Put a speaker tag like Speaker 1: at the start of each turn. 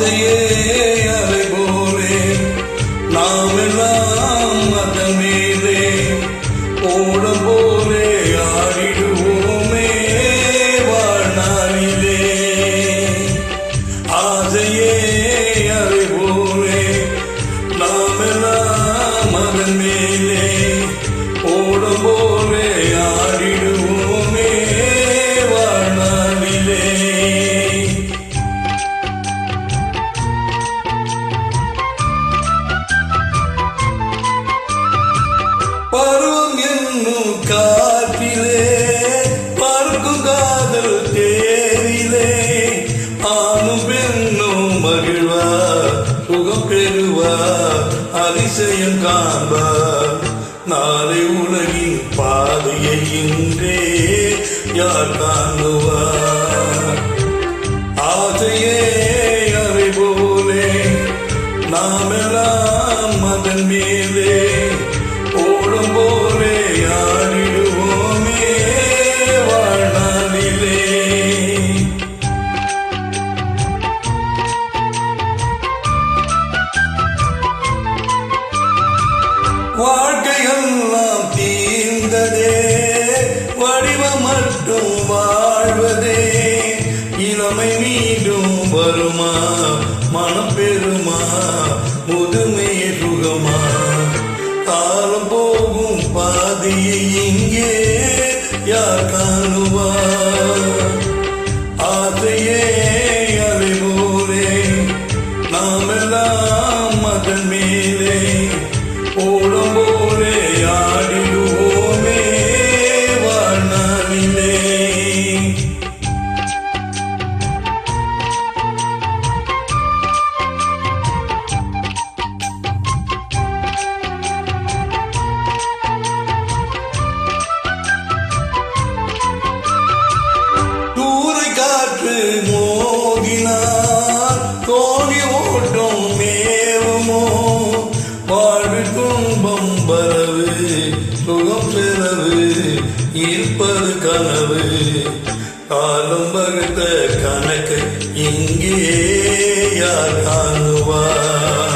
Speaker 1: ஆசையே அலை போலே நாம் எல்லாம் அதன் மேலே ஓடம் போலே ஆடிடுவோமே வாழ்நாளிலே. ஆசையே அலை போலே நாம் எல்லாம் அதன் மேலே ஓடம் போலே ஆடிடுவோமே வாழ்நாளிலே. பருவம் என்னும் காற்றிலே பறக்கும் காதல் தேரிலே ஆணும் பெண்ணும் மகிழ்வார் சுகம் பெறுவார் அதிசயம் காண்பார். நாளை உலகின் பாதையை இன்றே யார் காணுவார். ஆசையே அலை போலே நாம் எல்லாம் அதன் மேலே ஓடும் போலே ஆடிடுவோமே வாழ்நாளிலே. வாழ்க்கையெல்லாம் தீர்ந்ததே வடிவம் மட்டும் வாழ்வதே. இளமை மீண்டும் வருமா மனம் பெறுமா முதுமை சுகமா. காலம் போகும் பாதையை இங்கே யார் காணுவார். ஆசையே அலை போலே நாம் எல்லாம் அதன் மேலே ஓடும் போலே ஆடிடுவோமே வாழ்நாளிலே. காற்று மோகினார் தோணி ஓட்டம் மேவுமோ. வாழ்வு துன்பம் வரவு சுகம் பெறவு இருப்பது கனவு. காலம் வகுத்த கணக்கு இங்கே யார் காணுவார்.